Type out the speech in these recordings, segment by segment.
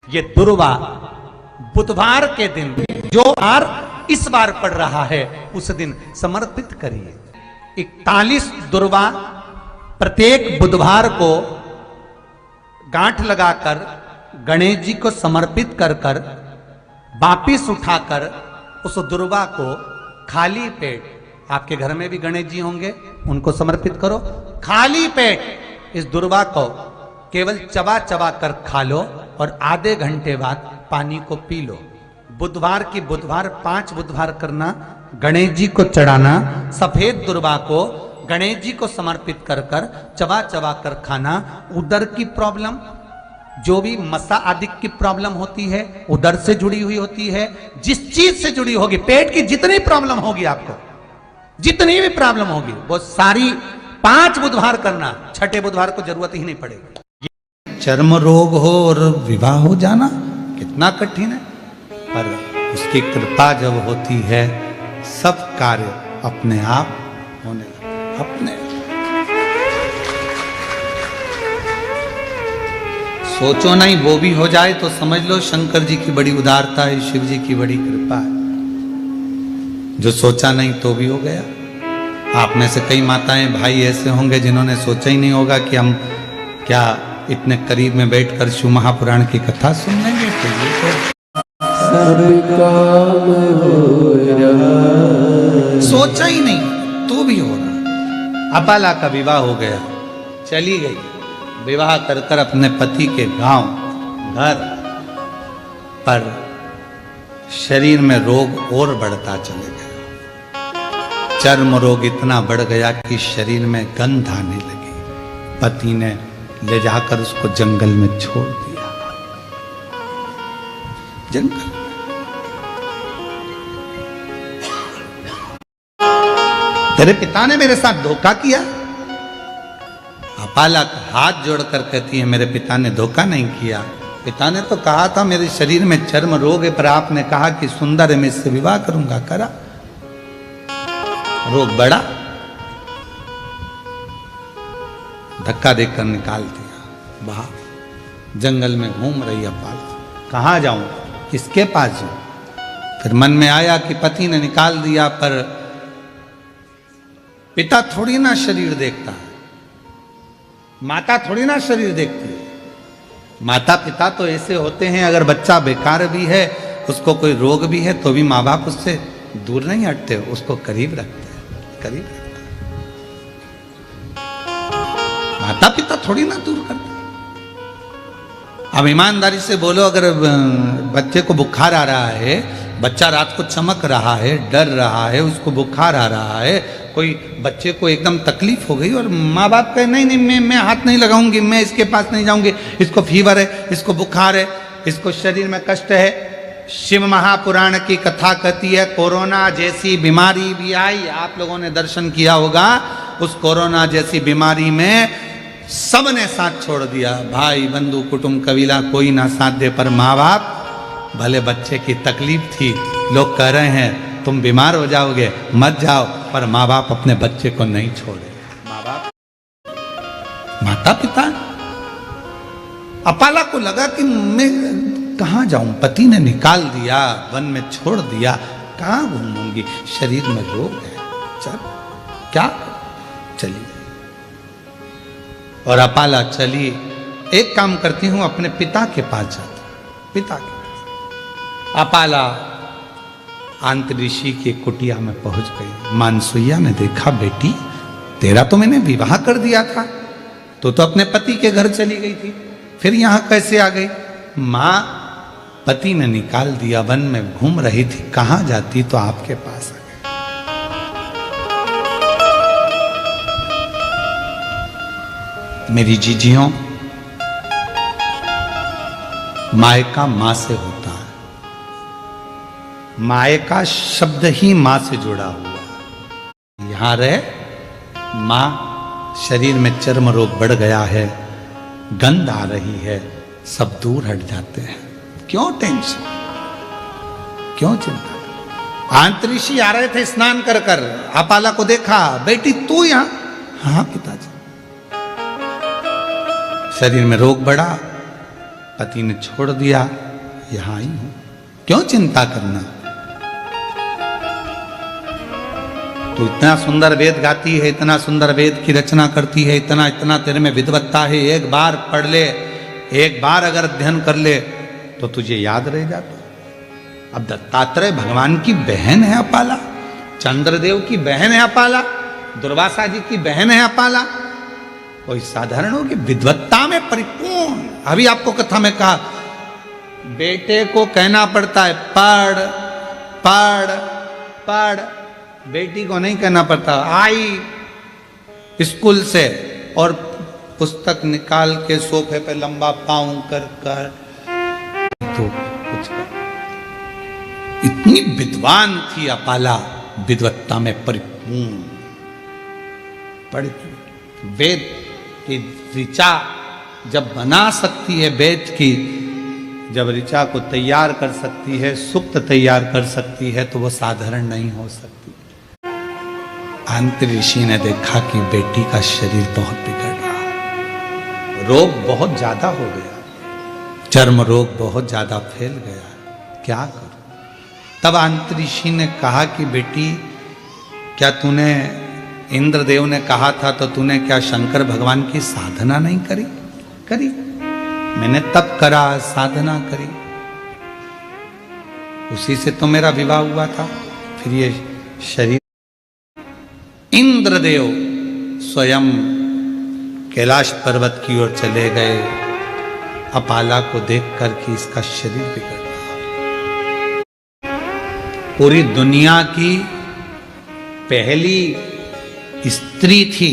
ये दुर्वा बुधवार के दिन जो बार इस बार पड़ रहा है उस दिन समर्पित करिए। 41 दुर्वा प्रत्येक बुधवार को गांठ लगाकर गणेश जी को समर्पित कर कर वापिस उठाकर उस दुर्वा को खाली पेट, आपके घर में भी गणेश जी होंगे उनको समर्पित करो, खाली पेट इस दुर्वा को केवल चबा चबा कर खा लो और आधे घंटे बाद पानी को पी लो। बुधवार की बुधवार 5 बुधवार करना, गणेश जी को चढ़ाना, सफेद दुर्वा को गणेश जी को समर्पित कर कर चबा चबा कर खाना। उदर की प्रॉब्लम, जो भी मसा आदि की प्रॉब्लम होती है उदर से जुड़ी हुई होती है, जिस चीज से जुड़ी होगी, पेट की जितनी प्रॉब्लम होगी, आपको जितनी भी प्रॉब्लम होगी वो सारी 5 बुधवार करना, छठे बुधवार को जरूरत ही नहीं पड़ेगी। चर्म रोग हो और विवाह हो जाना कितना कठिन है, पर उसकी कृपा जब होती है सब कार्य अपने आप होने लगते, अपने सोचो नहीं वो भी हो जाए तो समझ लो शंकर जी की बड़ी उदारता है, शिव जी की बड़ी कृपा है। जो सोचा नहीं तो भी हो गया। आप में से कई माताएं भाई ऐसे होंगे जिन्होंने सोचा ही नहीं होगा कि हम क्या इतने करीब में बैठकर शिव महापुराण की कथा सुन लेंगे। तो ये तो काम हो रहा, सोचा ही नहीं तो भी हो रहा। अपाला का विवाह हो गया, चली गई, विवाह कर कर अपने पति के गांव घर पर शरीर में रोग और बढ़ता चले गया। चर्म रोग इतना बढ़ गया कि शरीर में गंध आने लगी। पति ने ले जाकर उसको जंगल में छोड़ दिया। जंगल तेरे पिता ने मेरे साथ धोखा किया। अपाला हाथ जोड़कर कहती है मेरे पिता ने धोखा नहीं किया। पिता ने तो कहा था मेरे शरीर में चर्म रोग है, पर आपने कहा कि सुंदर है मैं इससे विवाह करूंगा, करा, रोग बढ़ा, धक्का देकर निकाल दिया बाहर। जंगल में घूम रही अपाला, कहाँ जाऊं, किसके पास जाऊं। फिर मन में आया कि पति ने निकाल दिया, पर पिता थोड़ी ना शरीर देखता है, माता थोड़ी ना शरीर देखती है। माता पिता तो ऐसे होते हैं, अगर बच्चा बेकार भी है, उसको कोई रोग भी है, तो भी माँ बाप उससे दूर नहीं हटते, उसको करीब रखते हैं, करीब रखते हैं। माता पिता थोड़ी ना दूर करते। अब ईमानदारी से बोलो, अगर बच्चे को बुखार आ रहा है, बच्चा रात को चमक रहा है, डर रहा है, उसको बुखार आ रहा है, कोई बच्चे को एकदम तकलीफ हो गई और माँ बाप कहे नहीं नहीं मैं हाथ नहीं लगाऊंगी, मैं इसके पास नहीं जाऊंगी, इसको फीवर है, इसको बुखार है, इसको शरीर में कष्ट है। शिव महापुराण की कथा कहती है कोरोना जैसी बीमारी भी आई, आप लोगों ने दर्शन किया होगा। उस कोरोना जैसी बीमारी में सबने साथ छोड़ दिया, भाई बंधु कुटुंब कबीला कोई ना साथ दे, पर माँ बाप, भले बच्चे की तकलीफ थी, लोग कह रहे हैं तुम बीमार हो जाओगे मत जाओ, पर माँ बाप अपने बच्चे को नहीं छोड़े। माँ बाप, माता पिता। अपाला को लगा कि मैं कहाँ जाऊं, पति ने निकाल दिया, वन में छोड़ दिया, कहाँ घूमूंगी, शरीर में रोग है, चल क्या, चली। और अपाला चली, एक काम करती हूं अपने पिता के पास जाती, पिता के पास। अपाला आंतऋषि की कुटिया में पहुंच गई। मानसुइया ने देखा, बेटी तेरा तो मैंने विवाह कर दिया था, तो अपने पति के घर चली गई थी, फिर यहां कैसे आ गई। मां, पति ने निकाल दिया, वन में घूम रही थी, कहां जाती तो आपके पास आ गई। मेरी जीजियों, मायका मां से होता है। मायका शब्द ही मां से जुड़ा हुआ है। यहां रहे मां, शरीर में चर्म रोग बढ़ गया है, गंध आ रही है, सब दूर हट जाते हैं। क्यों टेंशन, क्यों चिंता। आंतऋषि आ रहे थे स्नान कर कर, अपाला को देखा, बेटी तू यहां, हाँ पिताजी। शरीर में रोग बढ़ा, पति ने छोड़ दिया, यहां आई हूं, क्यों चिंता करना। तू इतना सुंदर वेद गाती है, इतना सुंदर वेद की रचना करती है, इतना इतना तेरे में विद्वत्ता है, एक बार पढ़ ले, एक बार अगर अध्ययन कर ले तो तुझे याद रह जाता। अब दत्तात्रेय भगवान की बहन है अपाला, चंद्रदेव की बहन है अपाला, दुर्वासा जी की बहन है अपाला, कोई साधारण हो कि विद्वत्ता में परिपूर्ण। अभी आपको कथा में कहा, बेटे को कहना पड़ता है पढ़ पढ़ पढ़, बेटी को नहीं कहना पड़ता। आई स्कूल से और पुस्तक निकाल के सोफे पे लंबा पाँव कर कर तो कुछ कर। इतनी विद्वान थी अपाला, विद्वत्ता में परिपूर्ण। पढ़ वेद की ऋचा जब बना सकती है, वेद की जब ऋचा को तैयार कर सकती है, सुक्त तैयार कर सकती है, तो वो साधारण नहीं हो सकती। अंत ऋषि ने देखा कि बेटी का शरीर बहुत बिगड़ रहा, रोग बहुत ज्यादा हो गया, चर्म रोग बहुत ज्यादा फैल गया, क्या करूं। तब अंत ऋषि ने कहा कि बेटी, क्या तूने, इंद्रदेव ने कहा था तो तूने क्या शंकर भगवान की साधना नहीं करी? करी, मैंने तप करा, साधना करी, उसी से तो मेरा विवाह हुआ था। फिर ये शरीर, इंद्रदेव स्वयं कैलाश पर्वत की ओर चले गए, अपाला को देखकर कि इसका शरीर बिगड़ रहा। पूरी दुनिया की पहली स्त्री थी,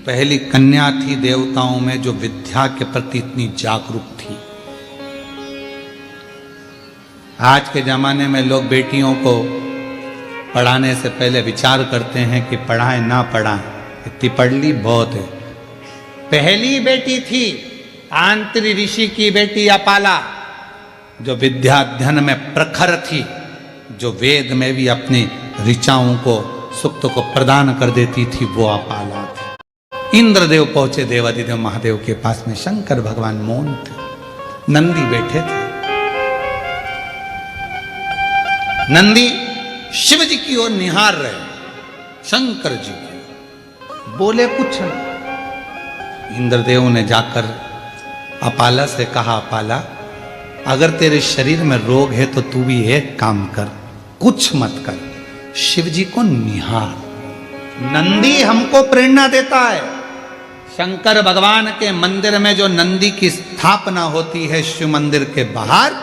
पहली कन्या थी देवताओं में जो विद्या के प्रति इतनी जागरूक थी। आज के जमाने में लोग बेटियों को पढ़ाने से पहले विचार करते हैं कि पढ़ाएं ना पढ़ाएं, इतनी पढ़ ली बहुत है। पहली बेटी थी आंतरी ऋषि की बेटी अपाला, जो विद्या अध्ययन में प्रखर थी, जो वेद में भी अपनी ऋचाओं को, सुक्त को प्रदान कर देती थी, वो अपाला थी। इंद्रदेव पहुंचे देवादिदेव महादेव के पास में, शंकर भगवान मौन थे, नंदी बैठे थे। नंदी शिव जी की ओर निहार रहे, शंकर जी की, बोले कुछ नहीं। इंद्रदेव ने जाकर अपाला से कहा, अपाला अगर तेरे शरीर में रोग है तो तू भी एक काम कर, कुछ मत कर, शिव जी को निहार। नंदी हमको प्रेरणा देता है। शंकर भगवान के मंदिर में जो नंदी की स्थापना होती है शिव मंदिर के बाहर,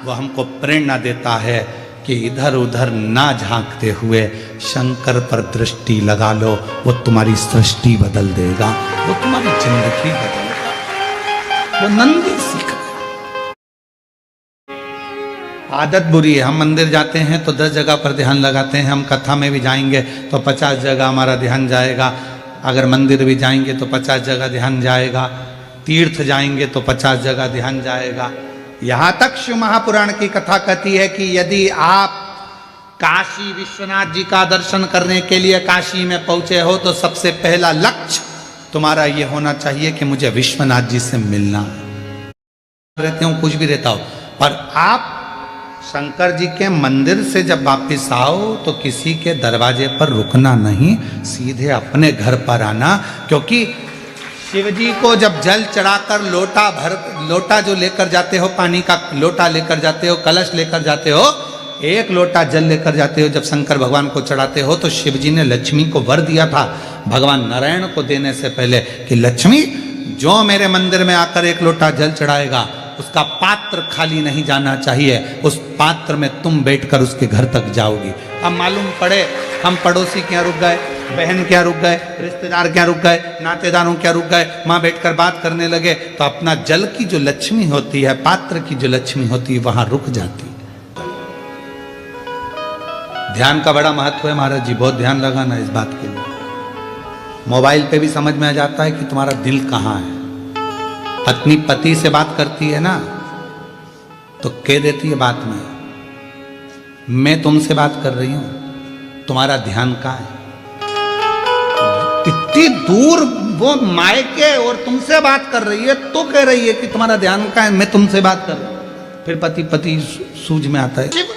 वो हमको प्रेरणा देता है कि इधर उधर ना झांकते हुए शंकर पर दृष्टि लगा लो, वो तुम्हारी सृष्टि बदल देगा, वो तुम्हारी जिंदगी बदलेगा। वो नंदी सीख। आदत बुरी है, हम मंदिर जाते हैं तो 10 जगह पर ध्यान लगाते हैं, हम कथा में भी जाएंगे तो 50 जगह हमारा ध्यान जाएगा, अगर मंदिर भी जाएंगे तो 50 जगह ध्यान जाएगा, तीर्थ जाएंगे तो 50 जगह ध्यान जाएगा। यहां तक शिव महापुराण की कथा कहती है कि यदि आप काशी विश्वनाथ जी का दर्शन करने के लिए काशी में पहुंचे हो तो सबसे पहला लक्ष्य तुम्हारा यह होना चाहिए कि मुझे विश्वनाथ जी से मिलना है। रहते हो कुछ भी रहता हो, पर आप शंकर जी के मंदिर से जब वापिस आओ तो किसी के दरवाजे पर रुकना नहीं, सीधे अपने घर पर आना, क्योंकि शिव जी को जब जल चढ़ाकर लोटा जो लेकर जाते हो, पानी का लोटा लेकर जाते हो, कलश लेकर जाते हो, एक लोटा जल लेकर जाते हो, जब शंकर भगवान को चढ़ाते हो तो शिव जी ने लक्ष्मी को वर दिया था भगवान नारायण को देने से पहले कि लक्ष्मी जो मेरे मंदिर में आकर एक लोटा जल चढ़ाएगा उसका पात्र खाली नहीं जाना चाहिए, उस पात्र में तुम बैठकर उसके घर तक जाओगी। अब मालूम पड़े हम पड़ोसी क्या रुक गए, बहन क्या रुक गए, रिश्तेदार क्या रुक गए, नातेदारों क्या रुक गए, वहां बैठकर बात करने लगे तो अपना जल की जो लक्ष्मी होती है, पात्र की जो लक्ष्मी होती है, वहां रुक जाती है। ध्यान का बड़ा महत्व है महाराज जी, बहुत ध्यान लगाना इस बात के लिए। मोबाइल पे भी समझ में आ जाता है कि तुम्हारा दिल कहाँ है। पत्नी पति से बात करती है ना तो कह देती है बात में, मैं तुमसे बात कर रही हूं, तुम्हारा ध्यान कहाँ है। इतनी दूर वो मायके और तुमसे बात कर रही है तो कह रही है कि तुम्हारा ध्यान का है, मैं तुमसे बात कर रहा हूं। फिर पति पति सूझ में आता है। शिव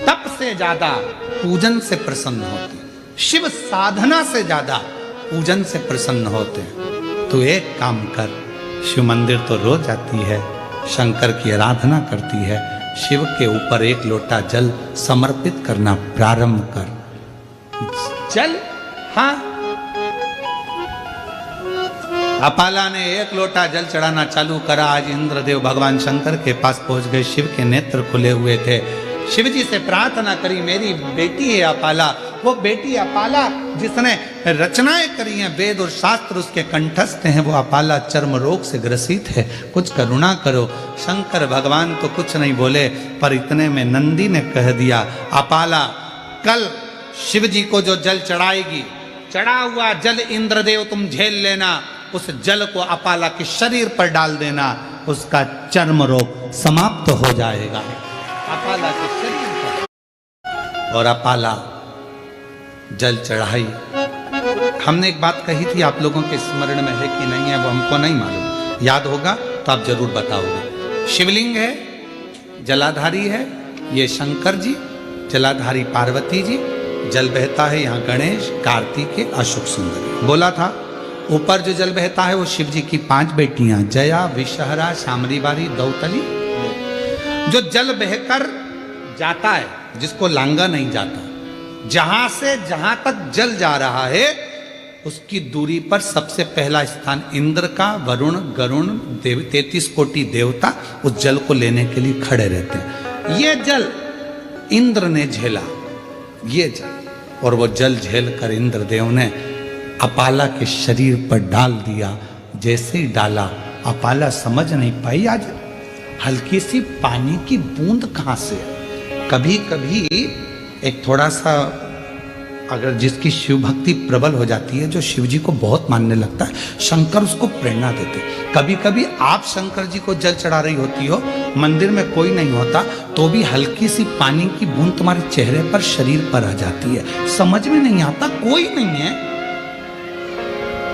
तप से ज्यादा पूजन से प्रसन्न होते हैं, शिव साधना से ज्यादा पूजन से प्रसन्न होते हैं। तो एक काम कर, शिव मंदिर तो रोज आती है, शंकर की आराधना करती है, शिव के ऊपर एक लोटा जल समर्पित करना प्रारंभ कर। जल, हाँ, अपाला ने एक लोटा जल चढ़ाना चालू करा। आज इंद्रदेव भगवान शंकर के पास पहुंच गए, शिव के नेत्र खुले हुए थे। शिव जी से प्रार्थना करी, मेरी बेटी है अपाला, वो बेटी अपाला जिसने रचनाएं करी हैं, वेद और शास्त्र उसके कंठस्थ हैं, वो अपाला चर्म रोग से ग्रसित है, कुछ करुणा करो। शंकर भगवान तो कुछ नहीं बोले, पर इतने में नंदी ने कह दिया, अपाला कल शिव जी को जो जल चढ़ाएगी, चढ़ा हुआ जल इंद्रदेव तुम झेल लेना, उस जल को अपाला के शरीर पर डाल देना, उसका चर्म रोग समाप्त हो जाएगा। अपाला के शरीर पर। और अपाला जल चढ़ाई। हमने एक बात कही थी, आप लोगों के स्मरण में है कि नहीं है वो हमको नहीं मालूम, याद होगा तो आप जरूर बताओगे। शिवलिंग है, जलाधारी है, ये शंकर जी, जलाधारी पार्वती जी, जल बहता है यहाँ गणेश, कार्तिकेय, अशोक सुंदरी। बोला था ऊपर जो जल बहता है वो शिव जी की 5 बेटियां, जया, विषहरा, शामरी बारी, दौतली। जो जल बहकर जाता है, जिसको लांगा नहीं जाता, जहां से जहां तक जल जा रहा है उसकी दूरी पर सबसे पहला स्थान इंद्र का, वरुण, गरुण, 33 कोटि देवता उस जल को लेने के लिए खड़े रहते हैं। ये जल इंद्र ने झेला, ये जल, और वो जल झेल कर इंद्रदेव ने अपाला के शरीर पर डाल दिया। जैसे ही डाला, अपाला समझ नहीं पाई आज हल्की सी पानी की बूंद कहां से। कभी कभी एक थोड़ा सा, अगर जिसकी शिव भक्ति प्रबल हो जाती है, जो शिव जी को बहुत मानने लगता है, शंकर उसको प्रेरणा देते। कभी कभी आप शंकर जी को जल चढ़ा रही होती हो, मंदिर में कोई नहीं होता, तो भी हल्की सी पानी की बूंद तुम्हारे चेहरे पर, शरीर पर आ जाती है, समझ में नहीं आता, कोई नहीं है,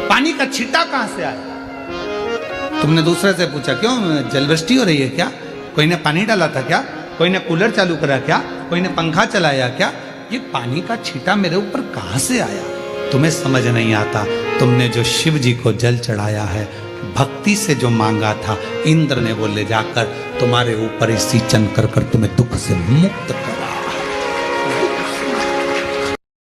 पानी का छींटा कहां से आया। तुमने दूसरे से पूछा क्यों जलवृष्टि हो रही है क्या, कोई ने पानी डाला था क्या, कोई ने कूलर चालू करा क्या, कोई ने पंखा चलाया क्या, ये पानी का छींटा मेरे ऊपर कहां से आया। तुम्हें समझ नहीं आता, तुमने जो शिव जी को जल चढ़ाया है, भक्ति से जो मांगा था, इंद्र ने वो ले जाकर तुम्हारे ऊपर ही सिंचन कर तुम्हें दुख से मुक्त करा।